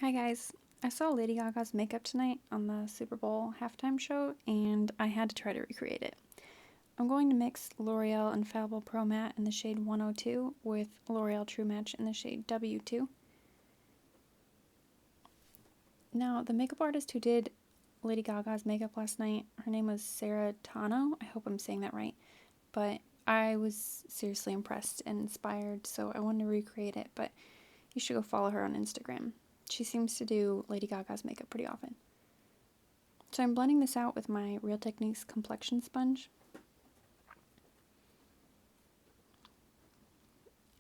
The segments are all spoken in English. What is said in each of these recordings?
Hi guys, I saw Lady Gaga's makeup tonight on the Super Bowl halftime show and I had to try to recreate it. I'm going to mix L'Oreal Infallible Pro Matte in the shade 102 with L'Oreal True Match in the shade W2. Now, the makeup artist who did Lady Gaga's makeup last night, her name was Sarah Tanno. I hope I'm saying that right, but I was seriously impressed and inspired, so I wanted to recreate it, but you should go follow her on Instagram. She seems to do Lady Gaga's makeup pretty often. So I'm blending this out with my Real Techniques Complexion sponge.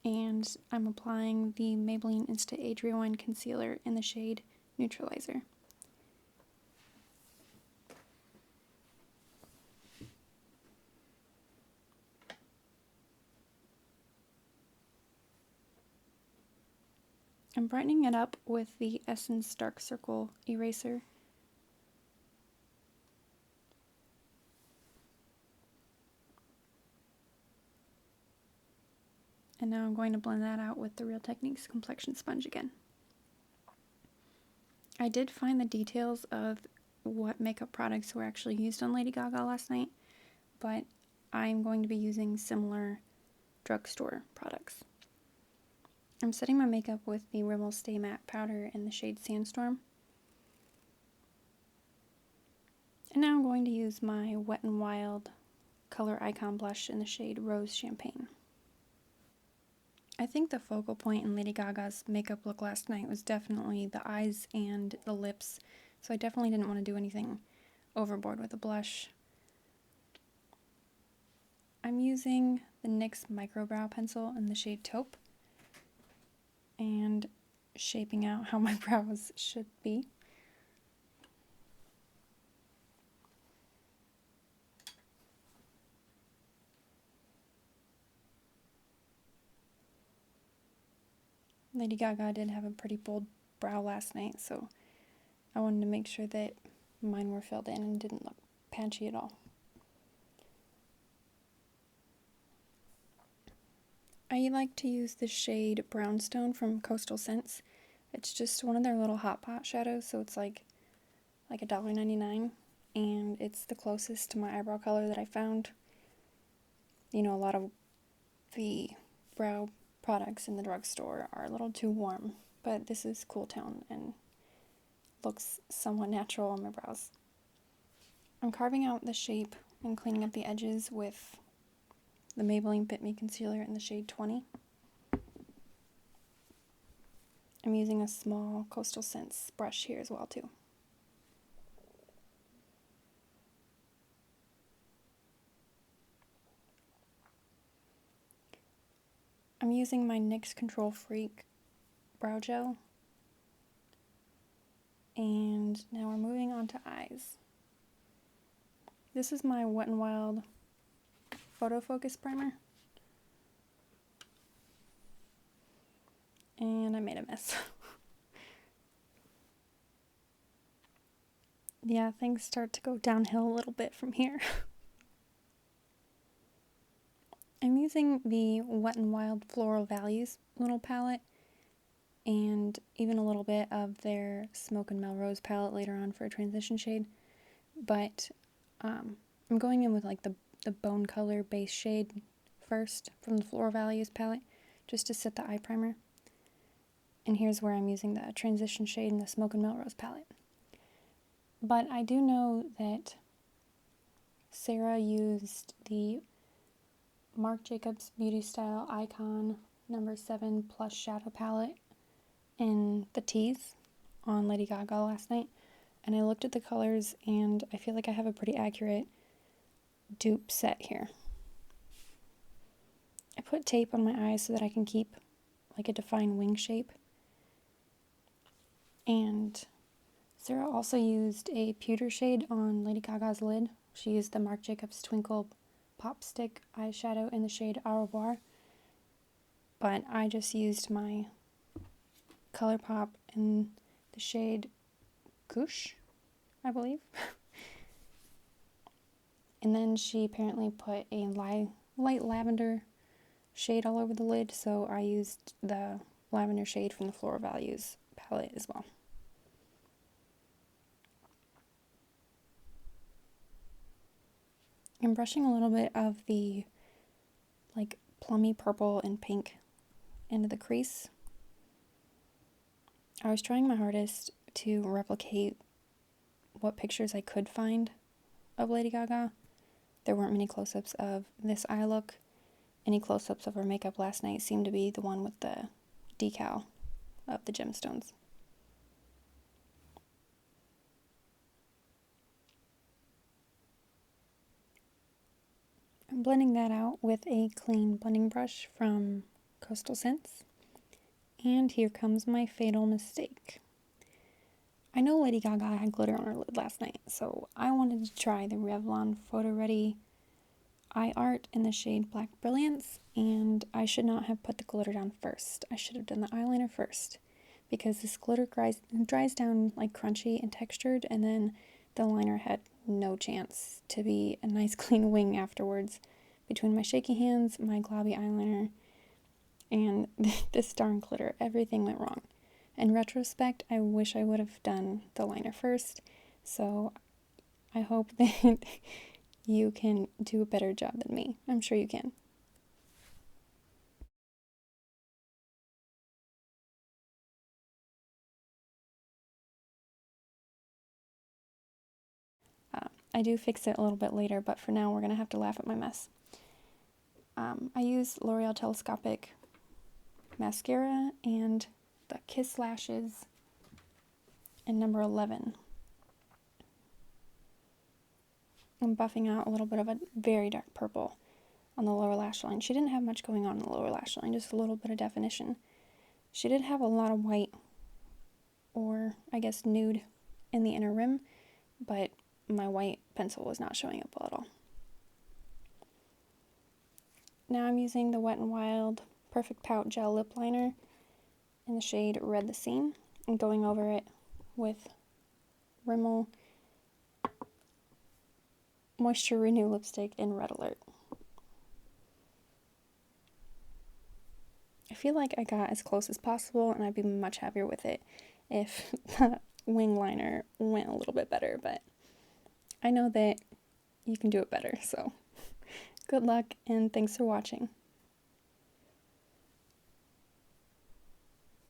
And I'm applying the Maybelline Insta Age Rewind Concealer in the shade Neutralizer. I'm brightening it up with the Essence Dark Circle Eraser. And now I'm going to blend that out with the Real Techniques Complexion sponge again. I did find the details of what makeup products were actually used on Lady Gaga last night, but I'm going to be using similar drugstore products. I'm setting my makeup with the Rimmel Stay Matte powder in the shade Sandstorm. And now I'm going to use my Wet n Wild Color Icon blush in the shade Rose Champagne. I think the focal point in Lady Gaga's makeup look last night was definitely the eyes and the lips, so I definitely didn't want to do anything overboard with the blush. I'm using the NYX Micro Brow Pencil in the shade Taupe and shaping out how my brows should be. Lady Gaga did have a pretty bold brow last night, so I wanted to make sure that mine were filled in and didn't look patchy at all. I like to use the shade Brownstone from Coastal Scents. It's just one of their little hot pot shadows, so it's like $1.99, and it's the closest to my eyebrow color that I found. You know, a lot of the brow products in the drugstore are a little too warm, but this is cool tone and looks somewhat natural on my brows. I'm carving out the shape and cleaning up the edges with the Maybelline Fit Me Concealer in the shade 20. I'm using a small Coastal Scents brush here as well too. I'm using my NYX Control Freak brow gel. And now we're moving on to eyes. This is my Wet n Wild Photo Focus Primer. And I made a mess. Yeah, things start to go downhill a little bit from here. I'm using the Wet n Wild Floral Values little palette and even a little bit of their Smoke and Melrose palette later on for a transition shade. But I'm going in with like the bone color base shade first from the Floral Values palette just to set the eye primer. And here's where I'm using the transition shade in the Smoke and Melrose palette. But I do know that Sarah used the Marc Jacobs Beauty Style Icon No. 7 Plush Shadow Palette in the Tease on Lady Gaga last night. And I looked at the colors and I feel like I have a pretty accurate dupe set here. I put tape on my eyes so that I can keep like a defined wing shape. And Sarah also used a pewter shade on Lady Gaga's lid. She used the Marc Jacobs Twinkle Popstick eyeshadow in the shade Revoir. But I just used my ColourPop in the shade Gouche, I believe. And then she apparently put a light lavender shade all over the lid, so I used the lavender shade from the Floral Values palette as well. I'm brushing a little bit of the like plummy purple and pink into the crease. I was trying my hardest to replicate what pictures I could find of Lady Gaga. There weren't many close-ups of this eye look. Any close-ups of her makeup last night seemed to be the one with the decal of the gemstones. I'm blending that out with a clean blending brush from Coastal Scents. And here comes my fatal mistake. I know Lady Gaga had glitter on her lid last night, so I wanted to try the Revlon Photo Ready Eye Art in the shade Black Brilliance, and I should not have put the glitter down first. I should have done the eyeliner first, because this glitter dries down like crunchy and textured, and then the liner had no chance to be a nice clean wing afterwards. Between my shaky hands, my globby eyeliner, and this darn glitter, everything went wrong. In retrospect, I wish I would have done the liner first, so I hope that you can do a better job than me. I'm sure you can. I do fix it a little bit later, but for now we're going to have to laugh at my mess. I use L'Oreal Telescopic Mascara and the Kiss Lashes in number 11. I'm buffing out a little bit of a very dark purple on the lower lash line. She didn't have much going on in the lower lash line, just a little bit of definition. She did have a lot of white, or I guess nude, in the inner rim, but my white pencil was not showing up well at all. Now I'm using the Wet n Wild Perfect Pout Gel Lip Liner in the shade Red the Seam and going over it with Rimmel Moisture Renew Lipstick in Red Alert. I feel like I got as close as possible, and I'd be much happier with it if the wing liner went a little bit better, but I know that you can do it better, so good luck and thanks for watching.